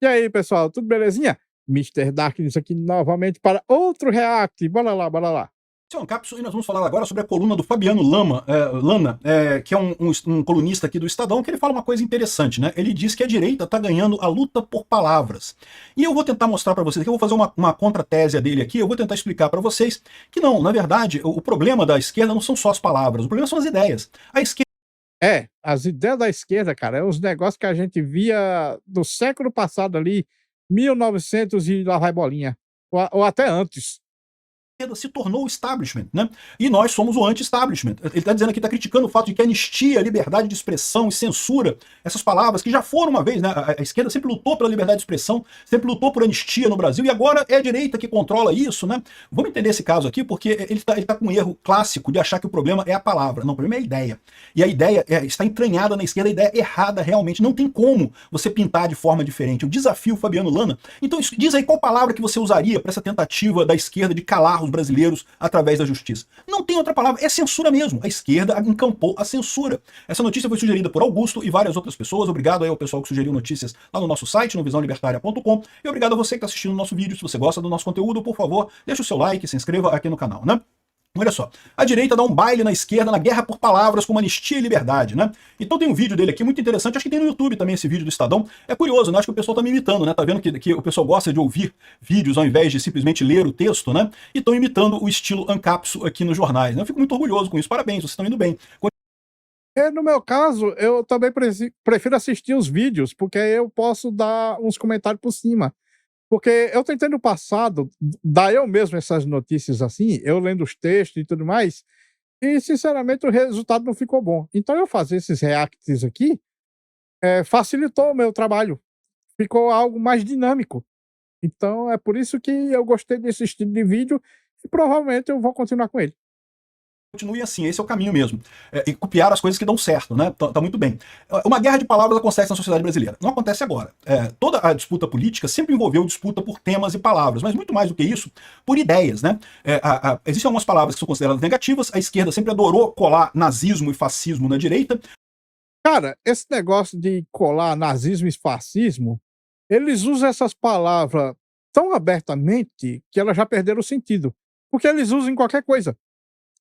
E aí, pessoal, tudo belezinha? Mister Darkness aqui novamente para outro react. Bora lá, bora lá. Esse é um Cápsula e nós vamos falar agora sobre a coluna do Fabiano Lana, que é um colunista aqui do Estadão, que ele fala uma coisa interessante, né? Ele diz que a direita está ganhando a luta por palavras. E eu vou tentar mostrar para vocês aqui, eu vou fazer uma contratese dele aqui, eu vou tentar explicar para vocês que não, na verdade, o problema da esquerda não são só as palavras, o problema são as ideias. A esquerda As ideias da esquerda, cara, é os negócios que a gente via do século passado ali, 1900 e lá vai bolinha. Ou até antes. se tornou o establishment, né? E nós somos o anti-establishment. Ele está dizendo aqui, está criticando o fato de que anistia, liberdade de expressão e censura, essas palavras que já foram uma vez, né? A esquerda sempre lutou pela liberdade de expressão, sempre lutou por anistia no Brasil, e agora é a direita que controla isso, né? Vamos entender esse caso aqui, porque ele tá com um erro clássico de achar que o problema é a palavra. Não, o problema é a ideia. E a ideia está entranhada na esquerda, a ideia é errada realmente. Não tem como você pintar de forma diferente. Eu desafio o Fabiano Lana. Então diz aí qual palavra que você usaria para essa tentativa da esquerda de calar os brasileiros através da justiça. Não tem outra palavra, é censura mesmo. A esquerda encampou a censura. Essa notícia foi sugerida por Augusto e várias outras pessoas. Obrigado aí ao pessoal que sugeriu notícias lá no nosso site, no visãolibertaria.com. E obrigado a você que está assistindo o nosso vídeo. Se você gosta do nosso conteúdo, por favor, deixa o seu like, se inscreva aqui no canal, né? Olha só, a direita dá um baile na esquerda na guerra por palavras como anistia e liberdade, né? Então tem um vídeo dele aqui muito interessante, acho que tem no YouTube também esse vídeo do Estadão. É curioso, né? Acho que o pessoal tá me imitando, né? Tá vendo que o pessoal gosta de ouvir vídeos ao invés de simplesmente ler o texto, né? E estão imitando o estilo Ancapso aqui nos jornais, né? Eu fico muito orgulhoso com isso, parabéns, vocês estão indo bem. No meu caso, eu também prefiro assistir os vídeos, porque aí eu posso dar uns comentários por cima. Porque eu tentei no passado dar eu mesmo essas notícias assim, eu lendo os textos e tudo mais, e sinceramente o resultado não ficou bom. Então eu fazer esses reacts aqui, facilitou o meu trabalho, ficou algo mais dinâmico. Então é por isso que eu gostei desse estilo de vídeo e provavelmente eu vou continuar com ele. Continue assim, esse é o caminho mesmo. E copiar as coisas que dão certo, né? Tá muito bem. Uma guerra de palavras acontece na sociedade brasileira. Não acontece agora. Toda a disputa política sempre envolveu disputa por temas e palavras, mas muito mais do que isso, por ideias, né? Existem algumas palavras que são consideradas negativas, a esquerda sempre adorou colar nazismo e fascismo na direita. Cara, esse negócio de colar nazismo e fascismo, eles usam essas palavras tão abertamente que elas já perderam o sentido. Porque eles usam em qualquer coisa.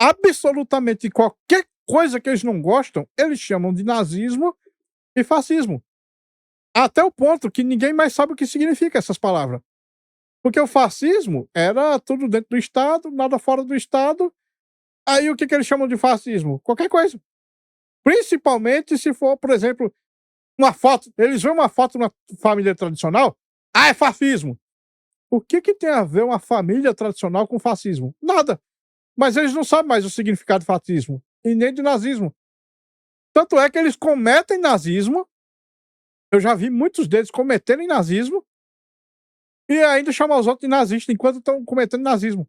Absolutamente qualquer coisa que eles não gostam, eles chamam de nazismo e fascismo. Até o ponto que ninguém mais sabe o que significa essas palavras. Porque o fascismo era tudo dentro do Estado, nada fora do Estado. Aí o que eles chamam de fascismo? Qualquer coisa. Principalmente se for, por exemplo, uma foto. Eles veem uma foto de uma família tradicional. Ah, é fascismo. O que tem a ver uma família tradicional com fascismo? Nada. Mas eles não sabem mais o significado de fascismo e nem de nazismo. Tanto é que eles cometem nazismo. Eu já vi muitos deles cometerem nazismo e ainda chamam os outros de nazista enquanto estão cometendo nazismo.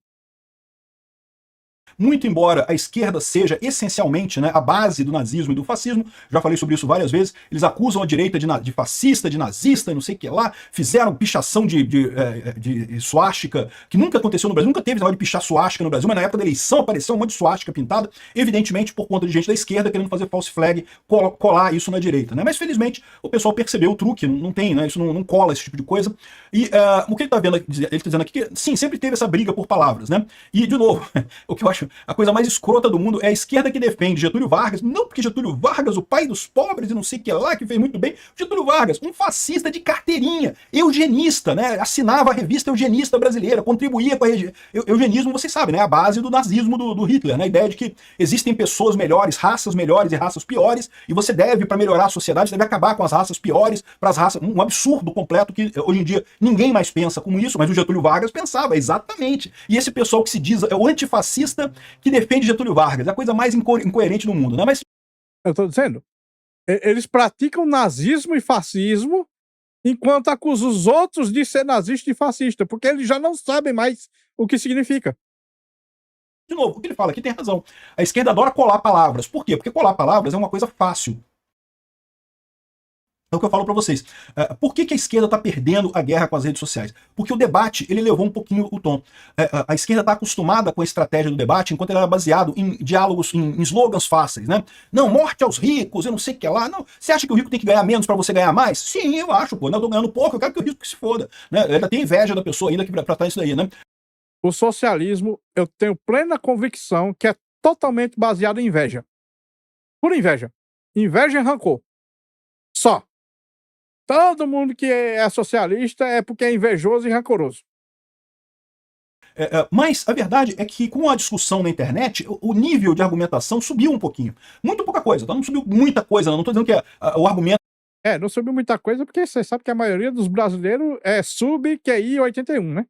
Muito embora a esquerda seja essencialmente, né, a base do nazismo e do fascismo, já falei sobre isso várias vezes, eles acusam a direita de fascista, de nazista, não sei o que lá, fizeram pichação de suástica, que nunca aconteceu no Brasil, nunca teve negócio de pichar suástica no Brasil, mas na época da eleição apareceu um monte de suástica pintada, evidentemente por conta de gente da esquerda querendo fazer false flag, colar isso na direita, né? Mas felizmente o pessoal percebeu o truque, não tem, né, isso não cola esse tipo de coisa, e o que ele está vendo, ele tá dizendo aqui, que sim, sempre teve essa briga por palavras, né? E, de novo, o que eu acho a coisa mais escrota do mundo é a esquerda que defende Getúlio Vargas, não porque Getúlio Vargas, o pai dos pobres e não sei o que lá, que fez muito bem, Getúlio Vargas, um fascista de carteirinha, eugenista, né, assinava a revista Eugenista Brasileira, contribuía com a eugenismo, vocês sabem, né, a base do nazismo do Hitler, né, a ideia de que existem pessoas melhores e raças piores, e você deve, para melhorar a sociedade, deve acabar com as raças piores, para as raças, um absurdo completo que hoje em dia ninguém mais pensa como isso, mas o Getúlio Vargas pensava, exatamente. E esse pessoal que se diz é o antifascista que defende Getúlio Vargas. É a coisa mais incoerente do mundo, né? Mas Eu estou dizendo, eles praticam nazismo e fascismo enquanto acusam os outros de ser nazista e fascista, porque eles já não sabem mais o que significa. de novo, o que ele fala aqui tem razão. A esquerda adora colar palavras. Por quê? Porque colar palavras é uma coisa fácil. É o que eu falo para vocês. Por que a esquerda está perdendo a guerra com as redes sociais? Porque o debate ele levou um pouquinho o tom. A esquerda está acostumada com a estratégia do debate, enquanto ele era baseado em diálogos, em slogans fáceis, né? Não, morte aos ricos, eu não sei o que lá. Não, você acha que o rico tem que ganhar menos para você ganhar mais? Sim, eu acho, pô. Não, eu tô ganhando pouco, eu quero que o rico se foda. Né? Ainda tem inveja da pessoa ainda para estar isso daí, né? O socialismo, eu tenho plena convicção que é totalmente baseado em inveja. Por inveja. Inveja e rancor. Só. Todo mundo que é socialista é porque é invejoso e rancoroso. Mas a verdade é que com a discussão na internet, o nível de argumentação subiu um pouquinho. Muito pouca coisa, tá? Não subiu muita coisa, não estou dizendo que o argumento Não subiu muita coisa, porque você sabe que a maioria dos brasileiros é sub-QI 81, né?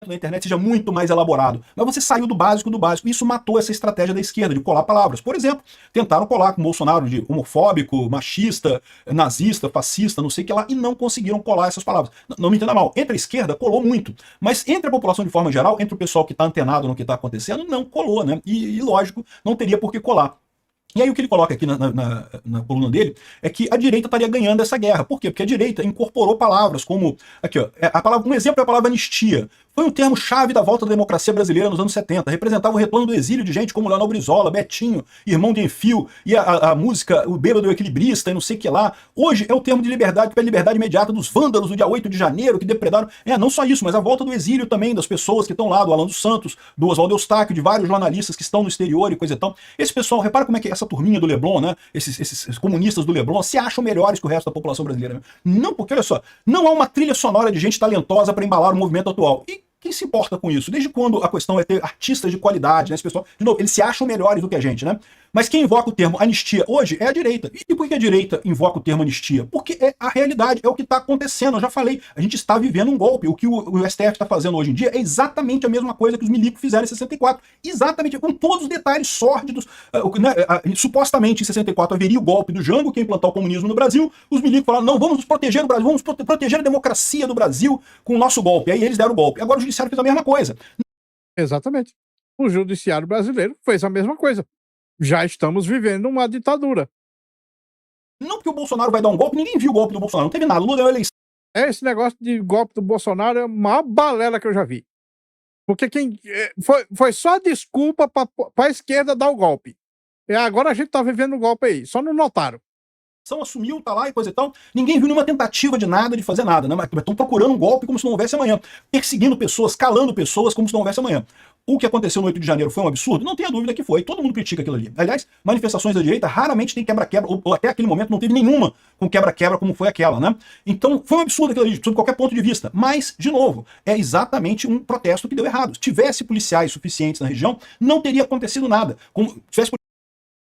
na internet seja muito mais elaborado. Mas você saiu do básico do básico. Isso matou essa estratégia da esquerda de colar palavras. Por exemplo, tentaram colar com o Bolsonaro de homofóbico, machista, nazista, fascista, não sei o que lá, e não conseguiram colar essas palavras. Não me entenda mal, entre a esquerda colou muito. Mas entre a população de forma geral, entre o pessoal que está antenado no que está acontecendo, não colou, né? E lógico, não teria por que colar. E aí o que ele coloca aqui na coluna dele é que a direita estaria ganhando essa guerra. Por quê? Porque a direita incorporou palavras como... Aqui, ó, um exemplo é a palavra anistia. Foi um termo-chave da volta da democracia brasileira nos anos 70. Representava o retorno do exílio de gente como Leonel Brizola, Betinho, Irmão de Enfio, e a música O Bêbado Equilibrista e não sei o que lá. Hoje é o termo de liberdade, que é a liberdade imediata dos vândalos do dia 8 de janeiro, que depredaram... não só isso, mas a volta do exílio também, das pessoas que estão lá, do Alan dos Santos, do Oswaldo Eustáquio, de vários jornalistas que estão no exterior e coisa e tal. Esse pessoal, repara como é que essa turminha do Leblon, né? Esses comunistas do Leblon se acham melhores que o resto da população brasileira. Né? Não, porque olha só, não há uma trilha sonora de gente talentosa para embalar o movimento atual. E quem se importa com isso? Desde quando a questão é ter artistas de qualidade, né? Esse pessoal, de novo, eles se acham melhores do que a gente, né? Mas quem invoca o termo anistia hoje é a direita. E por que a direita invoca o termo anistia? Porque é a realidade, é o que está acontecendo. Eu já falei, a gente está vivendo um golpe. O que o STF está fazendo hoje em dia é exatamente a mesma coisa que os milicos fizeram em 64. Exatamente, com todos os detalhes sórdidos. Supostamente em 64 haveria o golpe do Jango, que ia implantar o comunismo no Brasil. Os milicos falaram, não, vamos nos proteger do Brasil, vamos proteger a democracia do Brasil com o nosso golpe. Aí eles deram o golpe. Agora o judiciário fez a mesma coisa. Exatamente. O judiciário brasileiro fez a mesma coisa. Já estamos vivendo uma ditadura. Não porque o Bolsonaro vai dar um golpe, ninguém viu o golpe do Bolsonaro, não teve nada. Lula ganhou a eleição. Esse negócio de golpe do Bolsonaro é a maior balela que eu já vi. Porque foi só desculpa para a esquerda dar o golpe. E agora a gente tá vivendo o golpe aí, só não notaram. Assumiu, tá lá e coisa e tal. Ninguém viu nenhuma tentativa de nada, de fazer nada, né? Mas estão procurando um golpe como se não houvesse amanhã. Perseguindo pessoas, calando pessoas como se não houvesse amanhã. O que aconteceu no 8 de janeiro foi um absurdo? Não tenha dúvida que foi. Todo mundo critica aquilo ali. Aliás, manifestações da direita raramente tem quebra-quebra, ou até aquele momento não teve nenhuma com quebra-quebra como foi aquela, né? Então, foi um absurdo aquilo ali, sob qualquer ponto de vista. Mas, de novo, é exatamente um protesto que deu errado. Se tivesse policiais suficientes na região, não teria acontecido nada.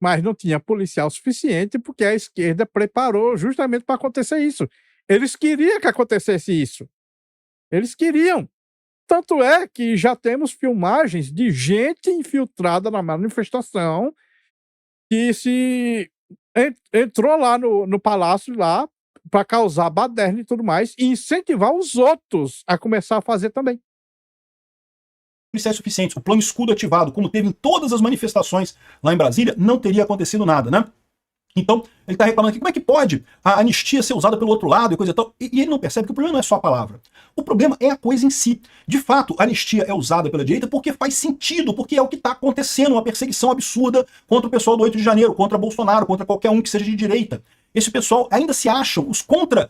Mas não tinha policial suficiente porque a esquerda preparou justamente para acontecer isso. Eles queriam que acontecesse isso. Eles queriam. Tanto é que já temos filmagens de gente infiltrada na manifestação que se entrou lá no palácio lá para causar baderna e tudo mais e incentivar os outros a começar a fazer também. Policiais suficientes, o plano escudo ativado, como teve em todas as manifestações lá em Brasília, não teria acontecido nada, né? Então, ele está reclamando aqui, como é que pode a anistia ser usada pelo outro lado e coisa e tal? E ele não percebe que o problema não é só a palavra. O problema é a coisa em si. De fato, a anistia é usada pela direita porque faz sentido, porque é o que está acontecendo, uma perseguição absurda contra o pessoal do 8 de janeiro, contra Bolsonaro, contra qualquer um que seja de direita. Esse pessoal ainda se acham os contra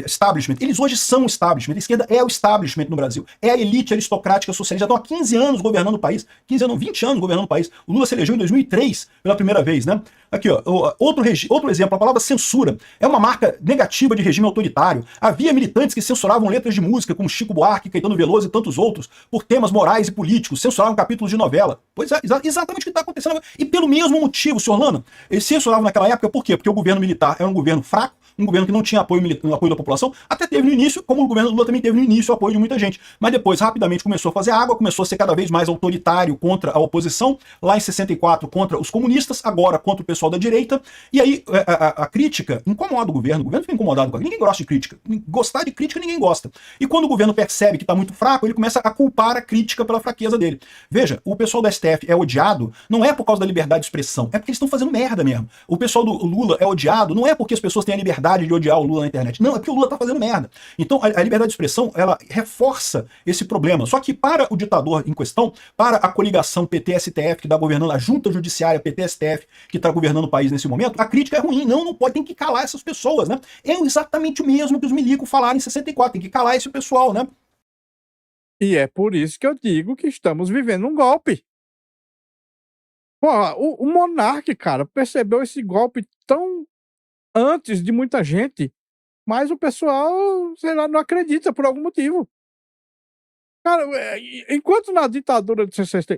establishment. Eles hoje são o establishment. A esquerda é o establishment no Brasil. É a elite aristocrática socialista. Já estão há 15 anos governando o país. 15 anos, 20 anos governando o país. O Lula se elegeu em 2003 pela primeira vez, né? Aqui, ó, outro exemplo, a palavra censura. É uma marca negativa de regime autoritário. Havia militantes que censuravam letras de música, como Chico Buarque, Caetano Veloso e tantos outros, por temas morais e políticos. Censuravam capítulos de novela. Pois é, exatamente o que está acontecendo agora. E pelo mesmo motivo, senhor Lano, eles censuravam naquela época, por quê? Porque o governo militar era um governo fraco, um governo que não tinha apoio da população, até teve no início, como o governo Lula também teve no início o apoio de muita gente, mas depois rapidamente começou a fazer água, começou a ser cada vez mais autoritário contra a oposição, lá em 64 contra os comunistas, agora contra o pessoal da direita, e aí a crítica incomoda o governo fica incomodado com aquilo, ninguém gosta de crítica, gostar de crítica ninguém gosta, e quando o governo percebe que está muito fraco, ele começa a culpar a crítica pela fraqueza dele. Veja, o pessoal do STF é odiado, não é por causa da liberdade de expressão, é porque eles estão fazendo merda mesmo. O pessoal do Lula é odiado, não é porque as pessoas têm a liberdade de odiar o Lula na internet, não, é porque o Lula está fazendo merda. Então a liberdade de expressão, ela reforça esse problema. Só que para o ditador em questão, para a coligação PT-STF, que está governando, a junta judiciária PT-STF, que está governando o país nesse momento, a crítica é ruim, não pode, tem que calar essas pessoas, né? É exatamente o mesmo que os milicos falaram em 64, tem que calar esse pessoal, né? E é por isso que eu digo que estamos vivendo um golpe. Porra, o monarca, cara, percebeu esse golpe tão antes de muita gente, mas o pessoal, sei lá, não acredita por algum motivo. Cara, enquanto na ditadura de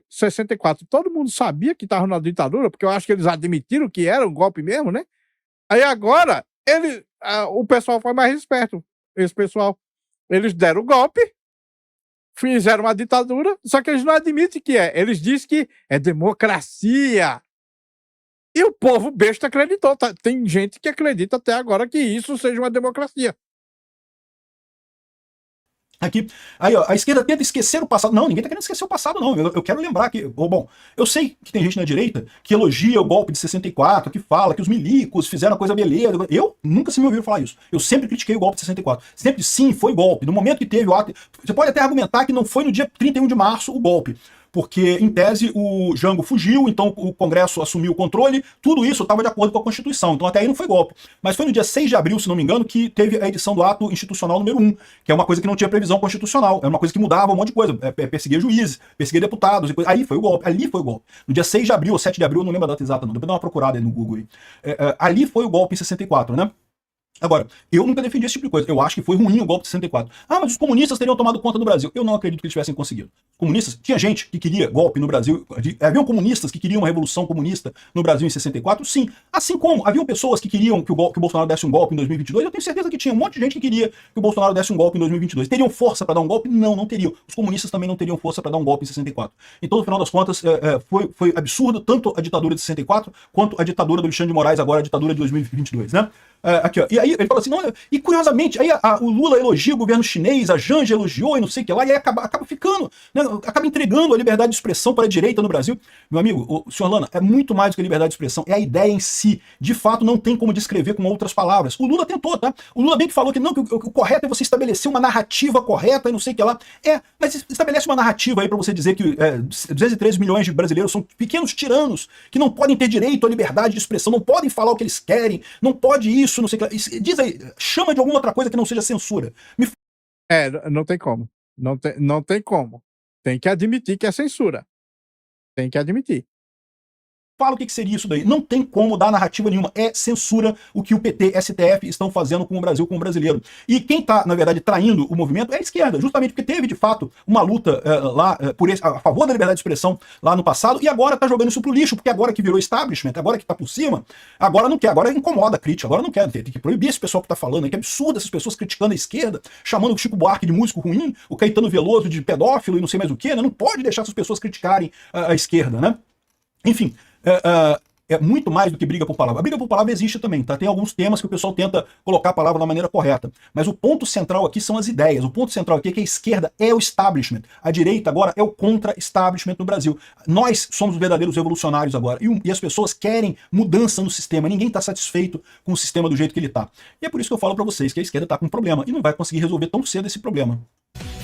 64 todo mundo sabia que estava na ditadura, porque eu acho que eles admitiram que era um golpe mesmo, né? Aí agora, o pessoal foi mais esperto. Esse pessoal, eles deram o golpe, fizeram uma ditadura, só que eles não admitem que é. Eles dizem que é democracia. E o povo besta acreditou. Tá? Tem gente que acredita até agora que isso seja uma democracia. Aqui, aí ó, a esquerda tenta esquecer o passado. Não, ninguém tá querendo esquecer o passado, não. Eu quero lembrar que, bom, eu sei que tem gente na direita que elogia o golpe de 64, que fala que os milicos fizeram a coisa beleza. Eu nunca se me ouviu falar isso. Eu sempre critiquei o golpe de 64. Sempre, sim, foi golpe. No momento que teve o ato, você pode até argumentar que não foi no dia 31 de março o golpe. Porque, em tese, o Jango fugiu, então o Congresso assumiu o controle, tudo isso estava de acordo com a Constituição, então até aí não foi golpe. Mas foi no dia 6 de abril, se não me engano, que teve a edição do ato institucional número 1, que é uma coisa que não tinha previsão constitucional, é uma coisa que mudava um monte de coisa, perseguia juízes, perseguia deputados, aí foi o golpe, ali foi o golpe. No dia 6 de abril ou 7 de abril, eu não lembro a data exata não, depois dá uma procurada aí no Google aí. Ali foi o golpe em 64, né? Agora, eu nunca defendi esse tipo de coisa. Eu acho que foi ruim o golpe de 64. Ah, mas os comunistas teriam tomado conta do Brasil. Eu não acredito que eles tivessem conseguido. Comunistas, tinha gente que queria golpe no Brasil. Haviam comunistas que queriam uma revolução comunista no Brasil em 64? Sim. Assim como haviam pessoas que queriam que o Bolsonaro desse um golpe em 2022. Eu tenho certeza que tinha um monte de gente que queria que o Bolsonaro desse um golpe em 2022. Teriam força para dar um golpe? Não, não teriam. Os comunistas também não teriam força para dar um golpe em 64. Então, no final das contas, foi absurdo tanto a ditadura de 64 quanto a ditadura do Alexandre de Moraes, agora a ditadura de 2022, né? Aqui, ó. E aí ele fala assim, não, e curiosamente, aí o Lula elogia o governo chinês, a Janja elogiou e não sei o que lá, e aí acaba ficando, né, acaba entregando a liberdade de expressão para a direita no Brasil. Meu amigo, o senhor Lana, é muito mais do que liberdade de expressão, é a ideia em si. De fato, não tem como descrever com outras palavras. O Lula tentou, tá? O Lula bem que falou que não, que o correto é você estabelecer uma narrativa correta e não sei o que lá. Mas estabelece uma narrativa aí para você dizer que 213 milhões de brasileiros são pequenos tiranos, que não podem ter direito à liberdade de expressão, não podem falar o que eles querem, não pode isso, não sei o que lá. Diz aí, chama de alguma outra coisa que não seja censura. Não tem como. Não tem como. Tem que admitir que é censura. Tem que admitir. Fala o que seria isso daí. Não tem como dar narrativa nenhuma. É censura o que o PT, STF estão fazendo com o Brasil, com o brasileiro. E quem está, na verdade, traindo o movimento é a esquerda, justamente porque teve, de fato, uma luta lá a favor da liberdade de expressão lá no passado e agora está jogando isso pro lixo, porque agora que virou establishment, agora que está por cima, agora não quer, agora incomoda a crítica, agora não quer. Tem que proibir esse pessoal que está falando. Que absurdo essas pessoas criticando a esquerda, chamando o Chico Buarque de músico ruim, o Caetano Veloso de pedófilo e não sei mais o que, né? Não pode deixar essas pessoas criticarem a esquerda, né? Enfim, é muito mais do que briga por palavra. A briga por palavra existe também, tá? Tem alguns temas que o pessoal tenta colocar a palavra da maneira correta. Mas o ponto central aqui são as ideias. O ponto central aqui é que a esquerda é o establishment. A direita agora é o contra-establishment no Brasil. Nós somos os verdadeiros revolucionários agora. E as pessoas querem mudança no sistema. Ninguém está satisfeito com o sistema do jeito que ele está. E é por isso que eu falo para vocês que a esquerda está com um problema e não vai conseguir resolver tão cedo esse problema.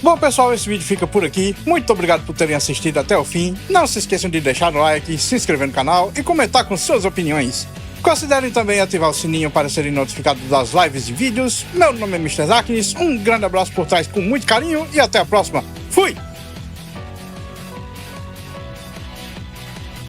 Bom, pessoal, esse vídeo fica por aqui. Muito obrigado por terem assistido até o fim. Não se esqueçam de deixar o like, se inscrever no canal e comentar com suas opiniões. Considerem também ativar o sininho para serem notificados das lives e vídeos. Meu nome é Mr. Zaknis, um grande abraço por trás com muito carinho e até a próxima. Fui!